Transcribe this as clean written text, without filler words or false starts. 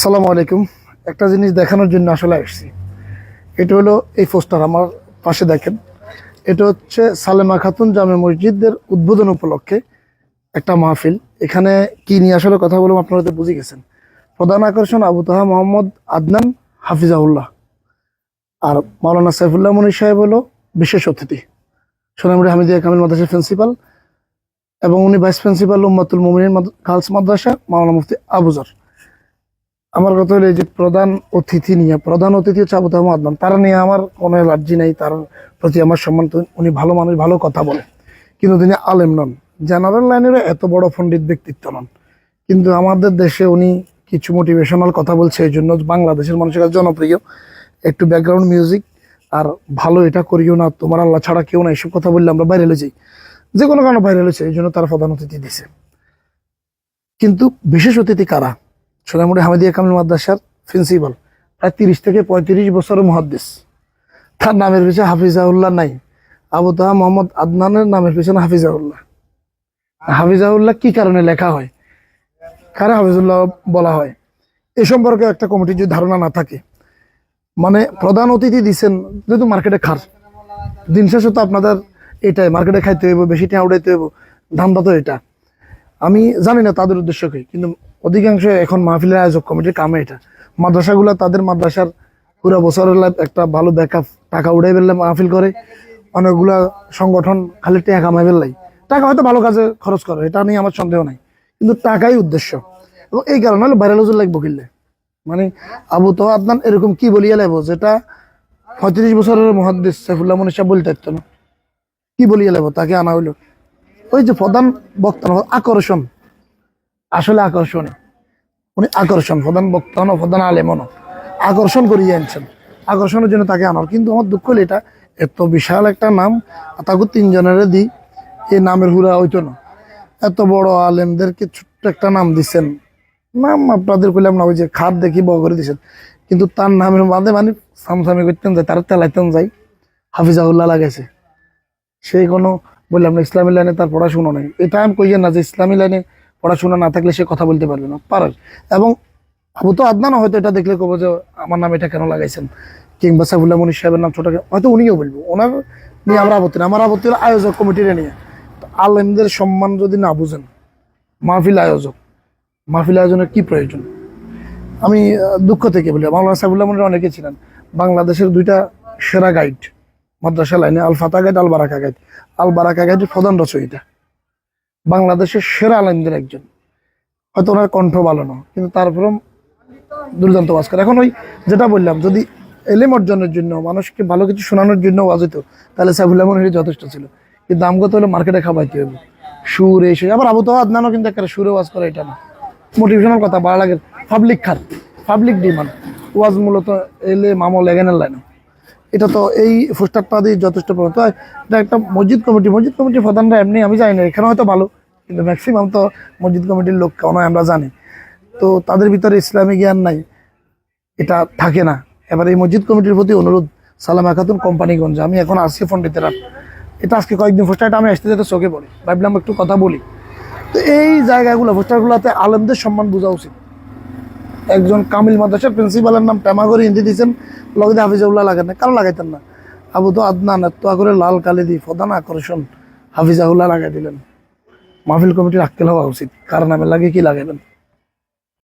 আসসালামু আলাইকুম। একটা জিনিস দেখানোর জন্য আসলে আসছি। এটা হলো এই পোস্টার আমার পাশে দেখেন। এটা হচ্ছে সালেমা খাতুন জামে মসজিদের উদ্বোধন উপলক্ষে একটা মাহফিল। এখানে কি নিয়ে আসলে কথা বলবো আপনারা তো বুঝে গেছেন। প্রধান আকর্ষণ আবু তাহা মোহাম্মদ আদনান হাফিজাহুল্লাহ, আর মাওলানা সাইফুল্লাহ মনির সাহেব হলো বিশেষ অতিথি, সোনামুড়ি হামিদিয়া কামিল মাদ্রাসার প্রিন্সিপাল, এবং উনি ভাইস প্রিন্সিপাল উম্মাতুল মুমিনিন গার্লস মাদ্রাসা মাওলানা মুফতি আবুজার। আমার কথা হলো এই যে প্রধান অতিথি হচ্ছে আবু তাহা আদনান, তারা নিয়ে আমার কোনো অ্যালার্জি নেই, তার প্রতি আমার সম্মান। উনি ভালো মানুষ, ভালো কথা বলে, কিন্তু তিনি আলেম নন, জেনারেল লাইনেরও এত বড় পণ্ডিত ব্যক্তিত্ব নন। কিন্তু আমাদের দেশে উনি কিছু মোটিভেশনাল কথা বলছে, এই জন্য বাংলাদেশের মানুষের কাছে জনপ্রিয়। একটু ব্যাকগ্রাউন্ড মিউজিক আর ভালো এটা করিও না, তোমার আল্লাহ ছাড়া কেউ না, এসব কথা বললে আমরা বাইরে হয়ে যাই, যে কোনো কারণে বাইরে হয়েছে, এই জন্য তারা প্রধান অতিথি দিছে। কিন্তু বিশেষ অতিথি কারা? সোনামুড়ি হামিদিয়া কামিল মাদ্রাসার প্রিন্সিপাল, প্রায় 30 থেকে 35 বছরের মুহাদ্দিস। তার নামের পিছনে হাফিজাউল্লাহ নাই, আবু তাহা মোহাম্মদ আদনানের নামের পিছনে হাফিজাউল্লাহ। হাফিজাউল্লাহ কি কারণে লেখা হয়, কারা হাফিজুল্লাহ বলা হয়, এ সম্পর্কে একটা কমিটির যদি ধারণা না থাকে, মানে প্রধান অতিথি দিচ্ছেন যেহেতু মার্কেটে খার, দিন শেষে তো আপনাদের এটাই মার্কেটে খাইতে হইব, বেশি টাকা উঠাইতে হইব, ধান্দা তো এটা। আমি জানি না তাদের উদ্দেশ্য কি, কিন্তু অধিকাংশ এখন মাহফিলের আয়োজক কমিটির কামে এটা। মাদ্রাসাগুলো তাদের মাদ্রাসার পুরো বছরের একটা ভালো ব্যাকআপ টাকা উড়াই ফেললে মাহফিল করে, অনেকগুলা সংগঠন খালি টাকা কামাই ফেললাই, টাকা হয়তো ভালো কাজে খরচ করে, এটা নিয়ে আমার সন্দেহ নাই, কিন্তু টাকাই উদ্দেশ্য। এবং এই কারণে হলো ভাইরাল হুজুর লাগবো কিনলে, মানে আবু তো আদনান এরকম কি বলিয়া লাগবো যেটা 35 বছরের মুহাদ্দিস সাইফুল্লাহ মনির সাহেব বলতে পারতো না, কি বলিয়া লাগবো তাকে আনা হইলো। ওই যে প্রধান বক্তা, আকর্ষণ, আসলে আকর্ষণ, উনি আকর্ষণ, প্রধান বক্তা নয়, প্রধান আলেমও নয়, আকর্ষণ করিয়ে আনছেন, আকর্ষণের জন্য তাকে আনার। কিন্তু আমার দুঃখ হলো এটা এত বিশাল একটা নাম, তাকে 3 জনের দিই, এই নামের হুরা হইতো না। এত বড় আলেমদেরকে ছোট্ট একটা নাম দিচ্ছেন, নাম আপনাদের কইলাম না, ওই যে খাদ দেখি বড় করে দিচ্ছেন, কিন্তু তার নামের মাঝে মানে সামসামি করতেন যায়, তারা তেলাইতেন যায়, হাফিজাউল্লাহ লাগাইছে। সেই কোনো বললাম না ইসলামী লাইনে তার পড়াশুনো নেই, এটা আমি কইয়েন না যে ইসলামী লাইনে পড়াশোনা না থাকলে সে কথা বলতে পারবে না, পারে। এবং আবু তো আদনানও হয়তো এটা দেখলে কবো যে আমার নাম এটা কেন লাগাইছেন, কিংবা সাইফুল্লাহ মনির সাহেবের নাম ছোট, হয়তো উনিও বলবো, ওনার নিয়ে আমরা আপত্তি না। আমার আপত্তি হলো আয়োজক কমিটির নিয়ে। আলেমদের সম্মান যদি না বুঝেন, মাহফিল আয়োজনের কি প্রয়োজন? আমি দুঃখ থেকে বলি, মাওলানা সাইফুল্লাহ মনির অনেকে ছিলেন বাংলাদেশের 2টা সেরা গাইড মাদ্রাসা লাইনে, আল ফাতা গাইড, আল বারাকা গাইড। আল বারাকা গাইডের প্রধান রচয়িতা, বাংলাদেশের সেরা আলেমদের একজন। হয়তো ওনার কণ্ঠ ভালো না, কিন্তু তারপরেও দুর্দান্ত ওয়াজ করে। এখন ওই যেটা বললাম, যদি এলেম অর্জনের জন্য, মানুষকে ভালো কিছু শোনানোর জন্য ওয়াজ হতো, তাহলে সাইফুল্লাহ মনির যথেষ্ট ছিল। কিন্তু আমগত হলে মার্কেটে খাওয়াইতে হবে, সুর এসে। আবার আবু তাওয়া আদনানও কিন্তু একটা সুরে ওয়াজ করে, এটা না মোটিভেশনাল কথা, ভালো লাগে, পাবলিক খাত, পাবলিক ডিমান্ড ওয়াজ, মূলত এলে মামল এগেনের লাইন। এটা তো এই পোস্টারটা দিয়ে যথেষ্ট প্রমাণ। তো এটা একটা মসজিদ কমিটির প্রধানরা এমনি, আমি জানি না, এখানে হয়তো ভালো, কিন্তু ম্যাক্সিমাম তো মসজিদ কমিটির লোক কেন আমরা জানি, তো তাদের ভিতরে ইসলামী জ্ঞান নাই, এটা থাকে না। এবার এই মসজিদ কমিটির প্রতি অনুরোধ, সালামা খাতুন কোম্পানিগঞ্জ, আমি এখন আসছি পণ্ডিতেরা, এটা আজকে কয়েকদিন পোস্টারটা আমি আসতে যেতে চোখে পড়ে, ভাবলাম একটু কথা বলি। তো এই জায়গাগুলো, পোস্টারগুলোতে আলেমদের সম্মান বোঝা উচিত। একজন কামিল মাদ্রাসার প্রিন্সিপালের নাম টেমা করে হিন্দি দিয়েছেন, লগদে হাফিজাউল্লাহ লাগান না, কারো লাগাইতেন না। আবু তো আদনান এত করে লাল কালি দিয়ে প্রধান আকর্ষণ হাফিজাউল্লাহ লাগাই দিলেন। মাহফিল কমিটির আক্কেল হওয়া উচিত, কার নামে লাগে কি লাগাবেন।